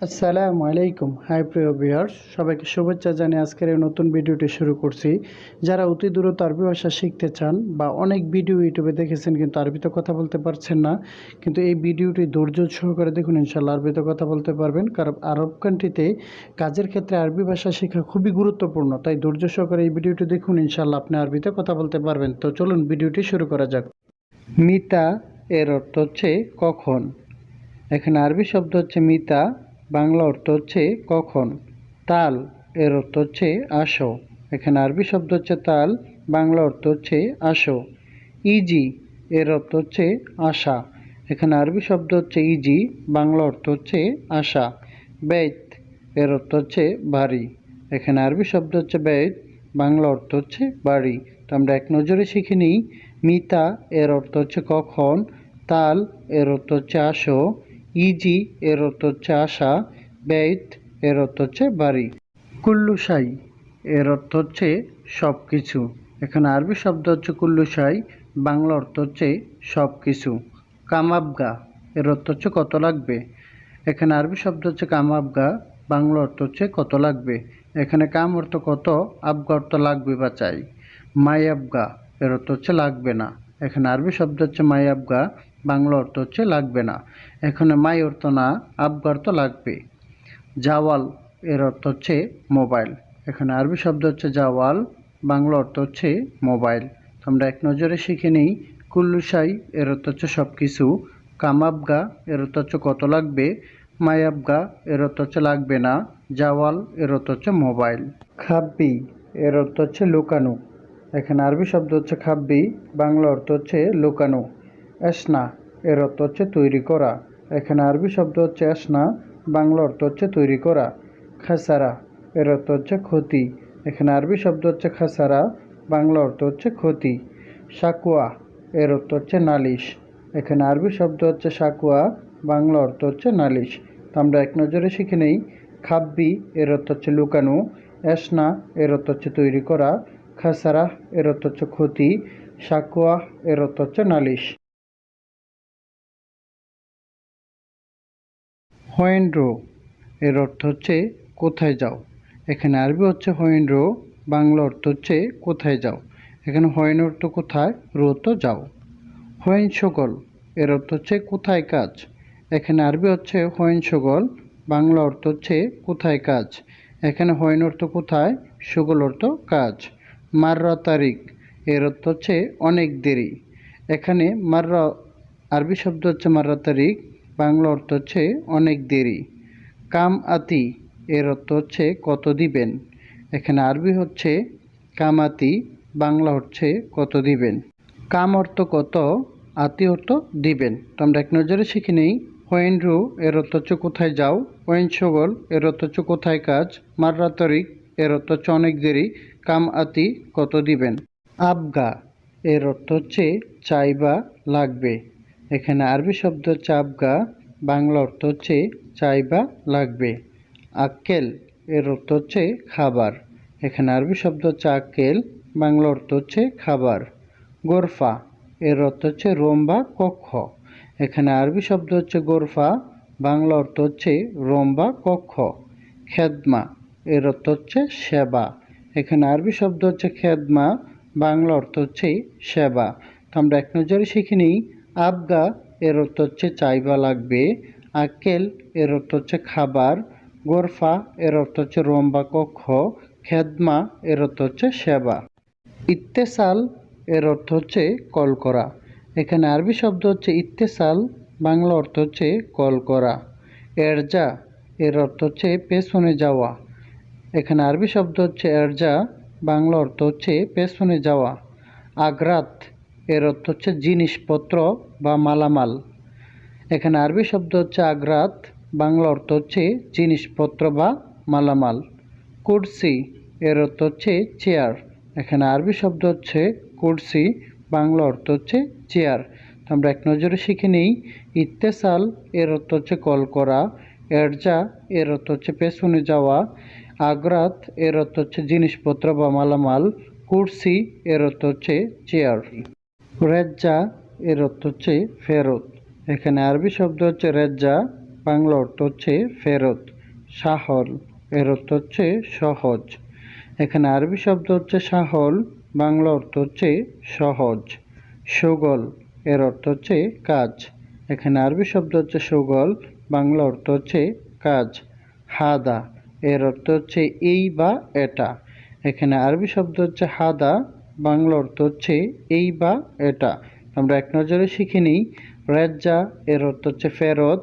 আসসালামু আলাইকুম। হাই প্রিয় ভিউয়ার্স, সবাইকে শুভেচ্ছা জানিয়ে আজকের এই নতুন ভিডিওটি শুরু করছি। যারা অতি দ্রুত আরবি ভাষা শিখতে চান বা অনেক ভিডিও ইউটিউবে দেখেছেন কিন্তু আরবিতে কথা বলতে পারছেন না, কিন্তু এই ভিডিওটি ধৈর্য সহকারে দেখুন, ইনশাআল্লাহ আরবিতে কথা বলতে পারবেন। কারণ আরব কান্ট্রিতে কাজের ক্ষেত্রে আরবি ভাষা শেখা খুবই গুরুত্বপূর্ণ, তাই ধৈর্য সহকারে এই ভিডিওটি দেখুন, ইনশাআল্লাহ আপনি আরবিতে কথা বলতে পারবেন। তো চলুন ভিডিওটি শুরু করা যাক। মিতা এর অর্থ হচ্ছে কখন। এখানে আরবি শব্দ হচ্ছে মিতা, বাংলা অর্থ হচ্ছে কখন। তাল এর অর্থ হচ্ছে আসো। এখানে আরবি শব্দ হচ্ছে তাল, বাংলা অর্থ হচ্ছে আসো। ইজি এর অর্থ হচ্ছে আশা। এখানে আরবি শব্দ হচ্ছে ইজি, বাংলা অর্থ হচ্ছে আশা। বেত এর অর্থ হচ্ছে বাড়ি। এখানে আরবি শব্দ হচ্ছে বেত, বাংলা অর্থ হচ্ছে বাড়ি। তো আমরা এক নজরে শিখে নিই। মিতা এর অর্থ হচ্ছে কখন, তাল এর অর্থ হচ্ছে আসো, ইজি এর অর্থ হচ্ছে আশা, বেত এর অর্থ হচ্ছে বাড়ি। কুল্লু শাই এর অর্থ হচ্ছে সব কিছু। এখানে আরবি শব্দ হচ্ছে কুল্লু শাই, বাংলা অর্থ হচ্ছে সব কিছু। কামাবগা এর অর্থ হচ্ছে কত লাগবে। এখানে আরবি শব্দ হচ্ছে কামাবগা, বাংলা অর্থ হচ্ছে কত লাগবে। এখানে কাম অর্থ কত, আবগা অর্থ লাগবে বা চাই। মায়াবগা এর অর্থ হচ্ছে লাগবে না। এখানে আরবি শব্দ হচ্ছে মায়াবগা, বাংলা অর্থ হচ্ছে লাগবে না। এখানে মাই অর্থ না, আবগা অর্থ লাগবে। জাওয়াল এর অর্থ হচ্ছে মোবাইল। এখানে আরবি শব্দ হচ্ছে জাওয়াল, বাংলা অর্থ হচ্ছে মোবাইল। আমরা এক নজরে শিখে নিই। কুল্লুশাই এর অর্থ হচ্ছে সব কিছু। কামাবগা এর অর্থ হচ্ছে কত লাগবে। মায়াবগা এর অর্থ হচ্ছে লাগবে না। জাওয়াল এর অর্থ হচ্ছে মোবাইল। খাব্বি এর অর্থ হচ্ছে লুকানো। এখানে আরবি শব্দ হচ্ছে খাব্বি, বাংলা অর্থ হচ্ছে লুকানো। এসনা এর অর্থ হচ্ছে তৈরি করা। এখানে আরবি শব্দ হচ্ছে এসনা, বাংলা অর্থ হচ্ছে তৈরি করা। খাসারা এর অর্থ হচ্ছে ক্ষতি। এখানে আরবি শব্দ হচ্ছে খাসারা, বাংলা অর্থ হচ্ছে ক্ষতি। সাকুয়া এর অর্থ হচ্ছে নালিশ। এখানে আরবি শব্দ হচ্ছে সাকুয়া, বাংলা অর্থ হচ্ছে নালিশ। তো আমরা এক নজরে শিখে নেই। খাব্বি এর অর্থ হচ্ছে লুকানো, এসনা এর অর্থ হচ্ছে তৈরি করা, খাসারা এর অর্থ হচ্ছে ক্ষতি, সাকুয়া এর অর্থ হচ্ছে নালিশ। হোয়েন্ড্রো এর অর্থ হচ্ছে কোথায় যাও। এখানে আরবি হচ্ছে হোয়েন্ড্রো, বাংলা অর্থ হচ্ছে কোথায় যাও। এখানে হোয়েন অর্থ কোথায়, রো তো যাও। হোয়েন সগল এর অর্থ হচ্ছে কোথায় কাজ। এখানে আরবি হচ্ছে হোয়েন সগল, বাংলা অর্থ হচ্ছে কোথায় কাজ। এখানে হোয়েন অর্থ কোথায়, সগল অর্থ কাজ। মাররা তারিখ এর অর্থ হচ্ছে অনেক দেরি। এখানে মাররা আরবি শব্দ হচ্ছে মাররা তারিখ, বাংলা অর্থ হচ্ছে অনেক দেরি। কাম আতি এর অর্থ হচ্ছে কত দিবেন। এখানে আরবি হচ্ছে কামাতি, বাংলা হচ্ছে কত দিবেন। কাম অর্থ কত, আতি অর্থ দিবেন। তো আমরা এক নজরে শিখে নেই। হোয়েন্ড্রু এর অর্থ হচ্ছে কোথায় যাও, হোয়েন সগল এর অর্থ হচ্ছে কোথায় কাজ, মাররা তারিখ এর অর্থ হচ্ছে অনেক দেরি, কাম আতি কত দিবেন। আবগা এর অর্থ হচ্ছে চাই বা লাগবে। এখানে আরবি শব্দ হচ্ছে আবগা, বাংলা অর্থ হচ্ছে চাই বা লাগবে। আক্কেল এর অর্থ হচ্ছে খাবার। এখানে আরবি শব্দ হচ্ছে আক্কেল, বাংলা অর্থ হচ্ছে খাবার। গোরফা এর অর্থ হচ্ছে রুম বা কক্ষ। এখানে আরবি শব্দ হচ্ছে গোরফা, বাংলা অর্থ হচ্ছে রুম বা কক্ষ। খেদমা এর অর্থ হচ্ছে সেবা। এখানে আরবি শব্দ হচ্ছে খেদমা, বাংলা অর্থ হচ্ছে সেবা। তো আমরা এক নজরে শিখে নিই। আবগা এর অর্থ হচ্ছে চাই বা লাগবে, আক্কেল এর অর্থ হচ্ছে খাবার, গোরফা এর অর্থ হচ্ছে রুম বা কক্ষ, খেদমা এর অর্থ হচ্ছে সেবা। ইত্তেসাল এর অর্থ হচ্ছে কল করা। এখানে আরবি শব্দ হচ্ছে ইত্তেসাল, বাংলা অর্থ হচ্ছে কল করা। এরজা এর অর্থ হচ্ছে পেছনে যাওয়া। এখানে আরবি শব্দ হচ্ছে এরজা, বাংলা অর্থ হচ্ছে পেছনে যাওয়া। আগ্রাত এর অর্থ হচ্ছে জিনিসপত্র বা মালামাল। এখানে আরবি শব্দ হচ্ছে আগ্রাত, বাংলা অর্থ হচ্ছে জিনিসপত্র বা মালামাল। কুরসি এর অর্থ হচ্ছে চেয়ার। এখানে আরবি শব্দ হচ্ছে কুরসি, বাংলা অর্থ হচ্ছে চেয়ার। তো আমরা এক নজরে শিখে নিই। ইত্তেসাল এর অর্থ হচ্ছে কল করা, এরজা এর অর্থ হচ্ছে পেছনে যাওয়া, আগ্রাত এর অর্থ হচ্ছে জিনিসপত্র বা মালামাল, কুরসি এর অর্থ হচ্ছে চেয়ার। রেজ্জা এর অর্থ হচ্ছে ফেরত। এখানে আরবি শব্দ হচ্ছে রেজ্জা, বাংলা অর্থ হচ্ছে ফেরত। সাহল এর অর্থ হচ্ছে সহজ। এখানে আরবি শব্দ হচ্ছে সাহল, বাংলা অর্থ হচ্ছে সহজ। সুগল এর অর্থ হচ্ছে কাজ। এখানে আরবি শব্দ হচ্ছে সুগল, বাংলা অর্থ হচ্ছে কাজ। হাদা এর অর্থ হচ্ছে এই বা এটা। এখানে আরবি শব্দ হচ্ছে হাদা, বাংলা অর্থ হচ্ছে এই বা এটা। আমরা এক নজরে শিখে নিই। রেজ্জা এর অর্থ হচ্ছে ফেরত,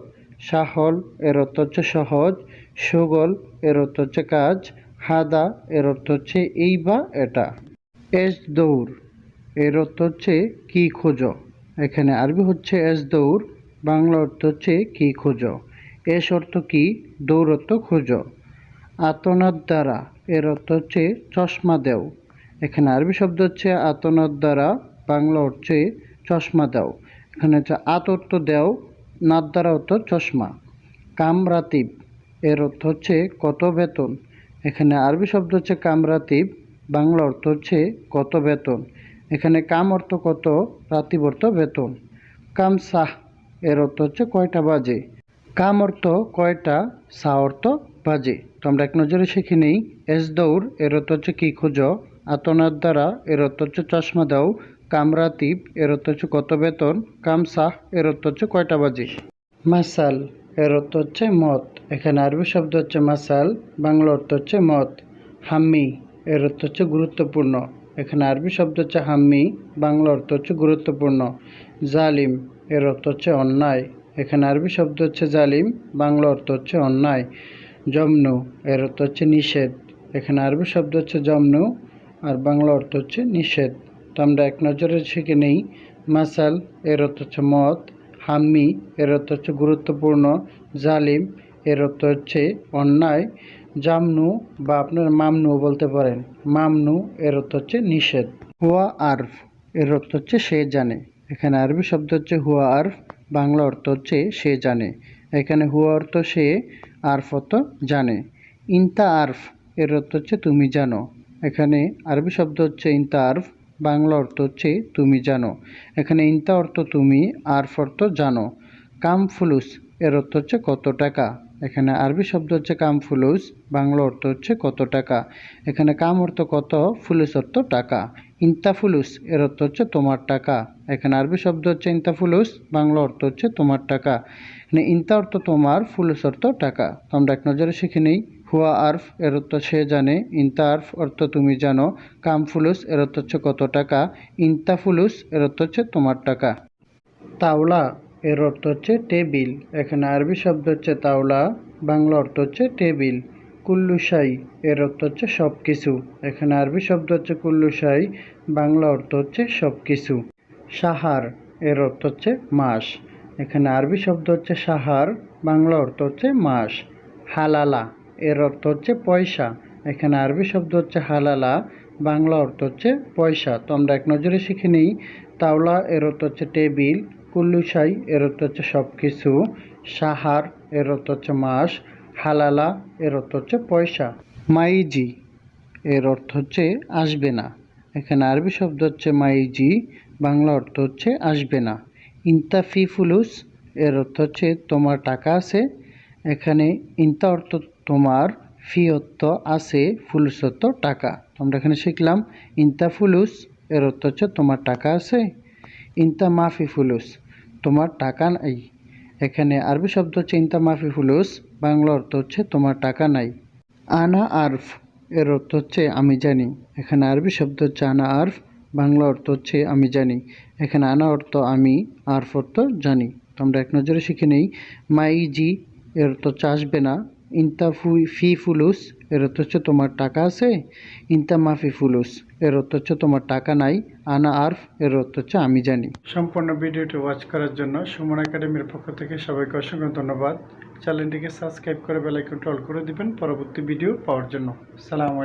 সাহল এর অর্থ হচ্ছে সহজ, সুগল এর অর্থ হচ্ছে কাজ, হাদা এর অর্থ হচ্ছে এই বা এটা। এস দৌড় এর অর্থ হচ্ছে কি খোঁজো। এখানে আরবি হচ্ছে এস দৌড়, বাংলা অর্থ হচ্ছে কি খোঁজো। এস অর্থ কি, দৌড় অর্থ খোঁজো। আতনাদ দ্বারা এর অর্থ হচ্ছে চশমা দেও। এখানে আরবি শব্দ হচ্ছে আতনাদ দ্বারা, বাংলা হচ্ছে চশমা দাও। এখানে হচ্ছে আত অর্থ দেও, নাদ দ্বারা অর্থ চশমা। কামরাতিব এর অর্থ হচ্ছে কত বেতন। এখানে আরবি শব্দ হচ্ছে কামরাতিব, বাংলা অর্থ হচ্ছে কত বেতন। এখানে কাম অর্থ কত, রাতিব অর্থ বেতন। কাম সাহ এর অর্থ হচ্ছে কয়টা বাজে। কাম অর্থ কয়টা, সা অর্থ বাজে। তো আমরা এক নজরে শিখে নিই। এস দৌড় এর অর্থ হচ্ছে কি খোঁজো, আতনাদ দ্বারা এর অর্থ হচ্ছে চশমা দাও, কামরাতিব এর অর্থ হচ্ছে কত বেতন, কাম সাহ এর অর্থ হচ্ছে কয়টা বাজে। মাসাল এর অর্থ হচ্ছে মত। এখানে আরবি শব্দ হচ্ছে মাসাল, বাংলা অর্থ হচ্ছে মত। হাম্মি এর অর্থ হচ্ছে গুরুত্বপূর্ণ। এখানে আরবি শব্দ হচ্ছে হাম্মি, বাংলা অর্থ হচ্ছে গুরুত্বপূর্ণ। জালিম এর অর্থ হচ্ছে অন্যায়। এখানে আরবি শব্দ হচ্ছে জালিম, বাংলা অর্থ হচ্ছে অন্যায়। জমনু এর অর্থ হচ্ছে নিষেধ। এখানে আরবি শব্দ হচ্ছে জমনু, আর বাংলা অর্থ হচ্ছে নিষেধ। তো আমরা এক নজরে শিখে নেই। মাসাল এর অর্থ হচ্ছে মত, হাম্মি এর অর্থ হচ্ছে গুরুত্বপূর্ণ, জালিম এর অর্থ হচ্ছে অন্যায়, জামনু বা আপনার মামনু বলতে পারেন, মামনু এর অর্থ হচ্ছে নিষেধ। হুয়া আরফ এর অর্থ হচ্ছে সে জানে। এখানে আরবি শব্দ হচ্ছে হুয়া আরফ, বাংলা অর্থ হচ্ছে সে জানে। এখানে হুয়া অর্থ সে, আরফ অর্থ জানে। ইনতা আরফ এর অর্থ হচ্ছে তুমি জানো। এখানে আরবি শব্দ হচ্ছে ইনতা আরফ, বাংলা অর্থ হচ্ছে তুমি জানো। এখানে ইনতা অর্থ তুমি, আরফ অর্থ জানো। কাম ফুলুস এর অর্থ হচ্ছে কত টাকা। এখানে আরবি শব্দ হচ্ছে কাম ফুলুস, বাংলা অর্থ হচ্ছে কত টাকা। এখানে কাম অর্থ কত, ফুলুস অর্থ টাকা। ইনতা ফুলুস এর অর্থ হচ্ছে তোমার টাকা। এখানে আরবি শব্দ হচ্ছে ইনতা ফুলুস, বাংলা অর্থ হচ্ছে তোমার টাকা। এখানে ইনতা অর্থ তোমার, ফুলুস অর্থ টাকা। তো আমরা এক নজরে শিখে নিই। হুয়া আরফ এর অর্থ সে জানে, ইনতা আরফ অর্থ তুমি জানো, কাম ফুলুস এর অর্থ হচ্ছে কত টাকা, ইনতা ফুলুস এর অর্থ হচ্ছে তোমার টাকা। তাওলা এর অর্থ হচ্ছে টেবিল। এখানে আরবি শব্দ হচ্ছে তাওলা, বাংলা অর্থ হচ্ছে টেবিল। কুল্লুশাই এর অর্থ হচ্ছে সব কিছু। এখানে আরবি শব্দ হচ্ছে কুল্লুশাই, বাংলা অর্থ হচ্ছে সব কিছু। সাহার এর অর্থ হচ্ছে মাস। এখানে আরবি শব্দ হচ্ছে সাহার, বাংলা অর্থ হচ্ছে মাস। হালালা এর অর্থ হচ্ছে পয়সা। এখানে আরবি শব্দ হচ্ছে হালালা, বাংলা অর্থ হচ্ছে পয়সা। তো আমরা এক নজরে শিখে নিই। তাওলা এর অর্থ হচ্ছে টেবিল, কুল্লুশাই এর অর্থ হচ্ছে সব কিছু, সাহার এর অর্থ হচ্ছে মাস, হালালা এর অর্থ হচ্ছে পয়সা। মাইজি এর অর্থ হচ্ছে আসবে না। এখানে আরবি শব্দ হচ্ছে মাইজি, বাংলা অর্থ হচ্ছে আসবে না। ইনতা ফি ফুলুস এর অর্থ হচ্ছে তোমার টাকা আছে। এখানে ইনতা অর্থ তোমার, ফি অর্থ আছে, ফুলুস অর্থ টাকা। আমরা এখানে শিখলাম ইনতা ফুলুস এর অর্থ হচ্ছে তোমার টাকা আছে, ইনতা মাফি ফুলুস তোমার টাকা নাই। এখানে আরবি শব্দ হচ্ছে ইনতা মাফি ফুলুস, বাংলা অর্থ হচ্ছে তোমার টাকা নাই। আনা আরফ এর অর্থ হচ্ছে আমি জানি। এখানে আরবি শব্দ হচ্ছে আনা আরফ, বাংলা অর্থ হচ্ছে আমি জানি। এখানে আনা অর্থ আমি, আরফ অর্থ জানি। তো আমরা এক নজরে শিখে নেই। মাইজি এর অর্থ হচ্ছে আসবে না। ইনতা ফি ফুলুস এর অর্থ হচ্ছে তোমার টাকা আছে, ইনতা মাফি ফুলুস এর অর্থ হচ্ছে তোমার টাকা নাই, আনা আরফ এর অর্থ হচ্ছে আমি জানি। সম্পূর্ণ ভিডিওটি ওয়াচ করার জন্য সুমন একাডেমির পক্ষ থেকে সবাইকে অসংখ্য ধন্যবাদ। চ্যানেলটিকে সাবস্ক্রাইব করে বেল আইকনটি অল করে দিবেন পরবর্তী ভিডিও পাওয়ার জন্য। সালাম আলাইকুম।